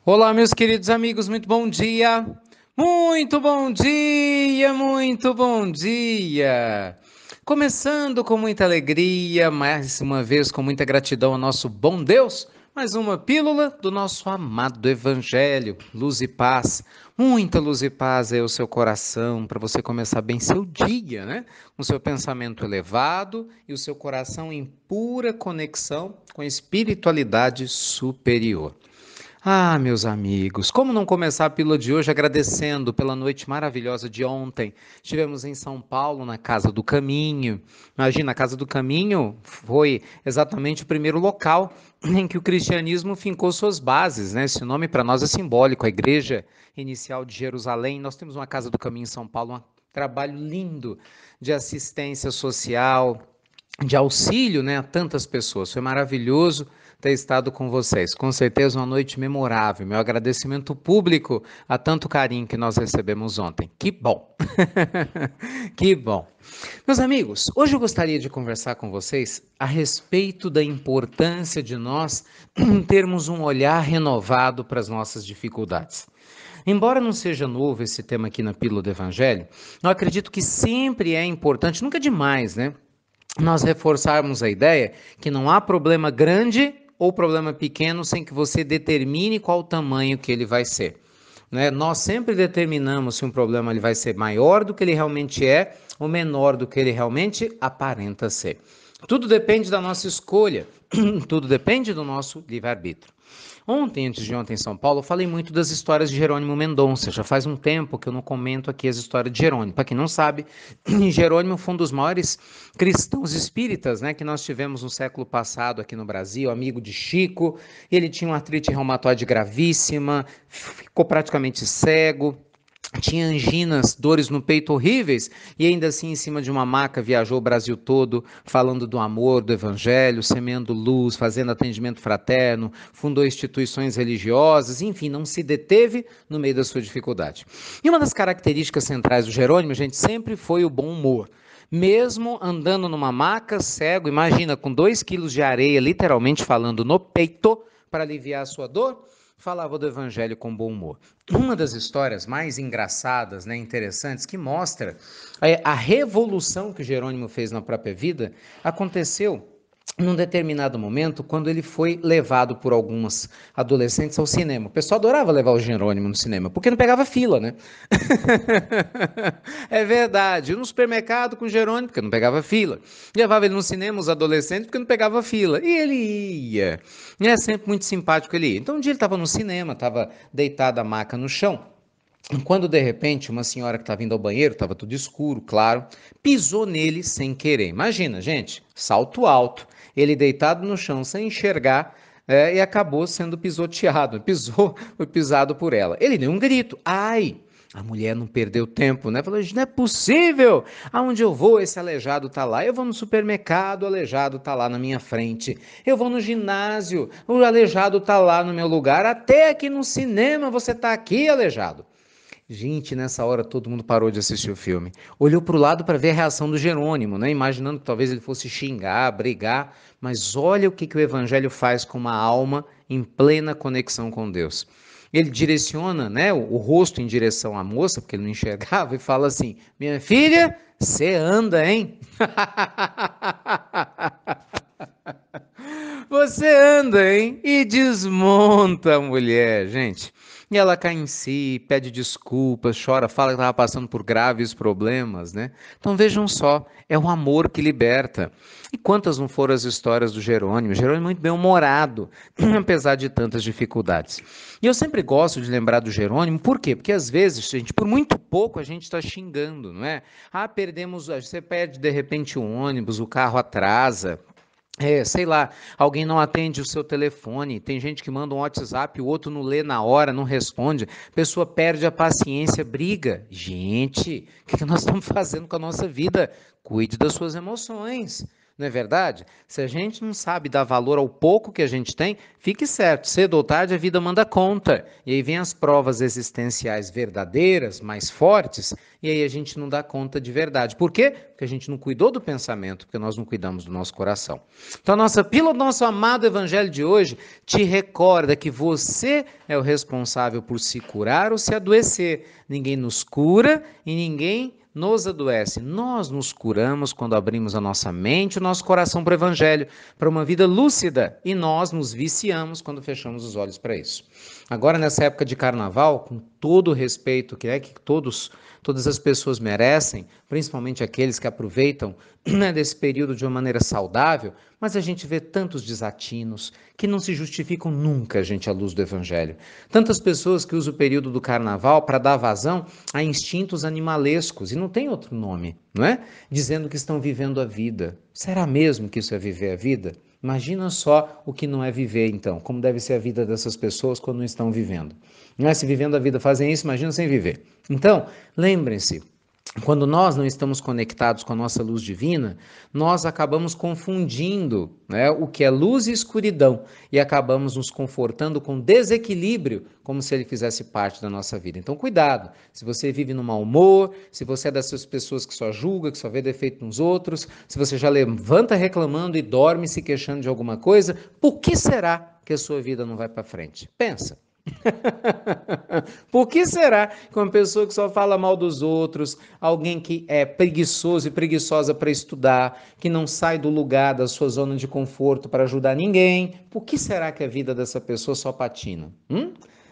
Olá, meus queridos amigos, muito bom dia! Muito bom dia, muito bom dia! Começando com muita alegria, mais uma vez com muita gratidão ao nosso bom Deus, mais uma pílula do nosso amado Evangelho, luz e paz, muita luz e paz aí ao seu coração, para você começar bem seu dia, né? Com seu pensamento elevado e o seu coração em pura conexão com a espiritualidade superior. Ah, meus amigos, como não começar a pílula de hoje agradecendo pela noite maravilhosa de ontem? Estivemos em São Paulo, na Casa do Caminho. Imagina, a Casa do Caminho foi exatamente o primeiro local em que o cristianismo fincou suas bases, né? Esse nome para nós é simbólico, a Igreja Inicial de Jerusalém. Nós temos uma Casa do Caminho em São Paulo, um trabalho lindo de assistência social, de auxílio, né, a tantas pessoas. Foi maravilhoso ter estado com vocês. Com certeza uma noite memorável. Meu agradecimento público a tanto carinho que nós recebemos ontem. Que bom. Que bom. Meus amigos, hoje eu gostaria de conversar com vocês a respeito da importância de nós termos um olhar renovado para as nossas dificuldades. Embora não seja novo esse tema aqui na Pílula do Evangelho, eu acredito que sempre é importante, nunca é demais, né? Nós reforçarmos a ideia que não há problema grande ou problema pequeno sem que você determine qual o tamanho que ele vai ser. Né? Nós sempre determinamos se um problema ele vai ser maior do que ele realmente é ou menor do que ele realmente aparenta ser. Tudo depende da nossa escolha, tudo depende do nosso livre-arbítrio. Ontem, antes de ontem em São Paulo, eu falei muito das histórias de Jerônimo Mendonça. Já faz um tempo que eu não comento aqui as histórias de Jerônimo. Para quem não sabe, Jerônimo foi um dos maiores cristãos espíritas, né, que nós tivemos no século passado aqui no Brasil, amigo de Chico. Ele tinha uma artrite reumatoide gravíssima, ficou praticamente cego, tinha anginas, dores no peito horríveis, e ainda assim, em cima de uma maca, viajou o Brasil todo, falando do amor, do evangelho, semeando luz, fazendo atendimento fraterno, fundou instituições religiosas, enfim, não se deteve no meio da sua dificuldade. E uma das características centrais do Jerônimo, gente, sempre foi o bom humor. Mesmo andando numa maca, cego, imagina, com 2 quilos de areia, literalmente falando, no peito, para aliviar a sua dor, falava do evangelho com bom humor. Uma das histórias mais engraçadas, né, interessantes, que mostra a revolução que Jerônimo fez na própria vida, aconteceu num determinado momento, quando ele foi levado por algumas adolescentes ao cinema. O pessoal adorava levar o Jerônimo no cinema, porque não pegava fila, né? É verdade. No supermercado com o Jerônimo, porque não pegava fila. Levava ele no cinema, os adolescentes, porque não pegava fila. E ele ia. E é sempre muito simpático ele ia. Então um dia ele estava no cinema, estava deitado a maca no chão, quando de repente uma senhora que estava indo ao banheiro, estava tudo escuro, claro, pisou nele sem querer. Imagina, gente, salto alto, ele deitado no chão sem enxergar, e acabou sendo pisoteado, foi pisado por ela. Ele deu um grito, ai! A mulher não perdeu tempo, né? Falou, não é possível! Aonde eu vou, esse aleijado tá lá. Eu vou no supermercado, o aleijado tá lá na minha frente. Eu vou no ginásio, o aleijado tá lá no meu lugar. Até aqui no cinema você tá aqui, aleijado. Gente, nessa hora todo mundo parou de assistir o filme. Olhou para o lado para ver a reação do Jerônimo, né? Imaginando que talvez ele fosse xingar, brigar. Mas olha o que, que o Evangelho faz com uma alma em plena conexão com Deus. Ele direciona, né, o rosto em direção à moça, porque ele não enxergava, e fala assim: Minha filha, você anda, hein? Você anda, hein? E desmonta a mulher, gente. E ela cai em si, pede desculpas, chora, fala que estava passando por graves problemas, né? Então vejam só, é o amor que liberta. E quantas não foram as histórias do Jerônimo? Jerônimo é muito bem-humorado, apesar de tantas dificuldades. E eu sempre gosto de lembrar do Jerônimo, por quê? Porque às vezes, gente, por muito pouco a gente está xingando, não é? Ah, perdemos, você perde de repente o ônibus, o carro atrasa. Sei lá, alguém não atende o seu telefone, tem gente que manda um WhatsApp, o outro não lê na hora, não responde, a pessoa perde a paciência, briga. Gente, o que nós estamos fazendo com a nossa vida? Cuide das suas emoções. Não é verdade? Se a gente não sabe dar valor ao pouco que a gente tem, fique certo, cedo ou tarde a vida manda conta. E aí vem as provas existenciais verdadeiras, mais fortes, e aí a gente não dá conta de verdade. Por quê? Porque a gente não cuidou do pensamento, porque nós não cuidamos do nosso coração. Então a nossa pílula do nosso amado evangelho de hoje te recorda que você é o responsável por se curar ou se adoecer. Ninguém nos cura e ninguém nos adoece. Nós nos curamos quando abrimos a nossa mente, o nosso coração para o Evangelho, para uma vida lúcida, e nós nos viciamos quando fechamos os olhos para isso. Agora, nessa época de carnaval, com todo o respeito que todas as pessoas merecem, principalmente aqueles que aproveitam, né, desse período de uma maneira saudável, mas a gente vê tantos desatinos que não se justificam nunca, gente, à luz do Evangelho. Tantas pessoas que usam o período do carnaval para dar vazão a instintos animalescos, e não tem outro nome, não é? Dizendo que estão vivendo a vida. Será mesmo que isso é viver a vida? Imagina só o que não é viver, então. Como deve ser a vida dessas pessoas quando não estão vivendo. Não é? Se vivendo a vida fazem isso, imagina sem viver. Então, lembrem-se, quando nós não estamos conectados com a nossa luz divina, nós acabamos confundindo, né, o que é luz e escuridão e acabamos nos confortando com desequilíbrio, como se ele fizesse parte da nossa vida. Então, cuidado. Se você vive no mau humor, se você é dessas pessoas que só julga, que só vê defeito nos outros, se você já levanta reclamando e dorme se queixando de alguma coisa, por que será que a sua vida não vai para frente? Pensa. Por que será que uma pessoa que só fala mal dos outros, alguém que é preguiçoso e preguiçosa para estudar, que não sai do lugar da sua zona de conforto para ajudar ninguém, por que será que a vida dessa pessoa só patina?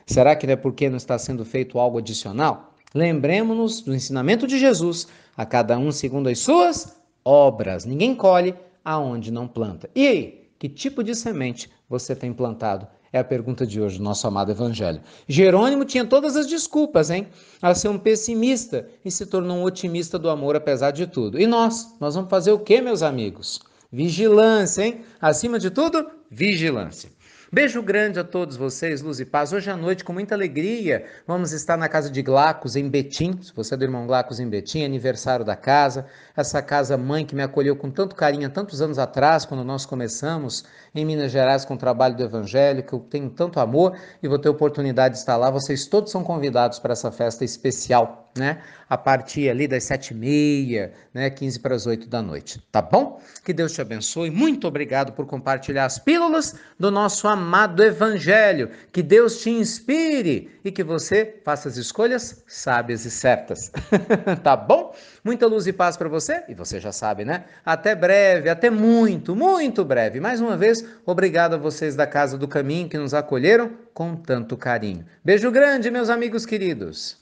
Será que não é porque não está sendo feito algo adicional? Lembremos-nos do ensinamento de Jesus, a cada um segundo as suas obras. Ninguém colhe aonde não planta. E aí, que tipo de semente você tem plantado? É a pergunta de hoje do nosso amado evangelho. Jerônimo tinha todas as desculpas, hein? A ser um pessimista e se tornou um otimista do amor apesar de tudo. E nós? Nós vamos fazer o quê, meus amigos? Vigilância, hein? Acima de tudo, vigilância. Beijo grande a todos vocês, luz e paz. Hoje à noite, com muita alegria, vamos estar na casa de Glacos, em Betim. Se você é do irmão Glacos em Betim, aniversário da casa. Essa casa mãe que me acolheu com tanto carinho há tantos anos atrás, quando nós começamos em Minas Gerais com o trabalho do Evangelho, que eu tenho tanto amor e vou ter oportunidade de estar lá. Vocês todos são convidados para essa festa especial, né? A partir ali das 7h30, né? 15 para as 8 da noite, tá bom? Que Deus te abençoe. Muito obrigado por compartilhar as pílulas do nosso amado Evangelho. Que Deus te inspire e que você faça as escolhas sábias e certas. Tá bom? Muita luz e paz para você, e você já sabe, né? Até breve, até muito, muito breve. Mais uma vez, obrigado a vocês da Casa do Caminho que nos acolheram com tanto carinho. Beijo grande, meus amigos queridos.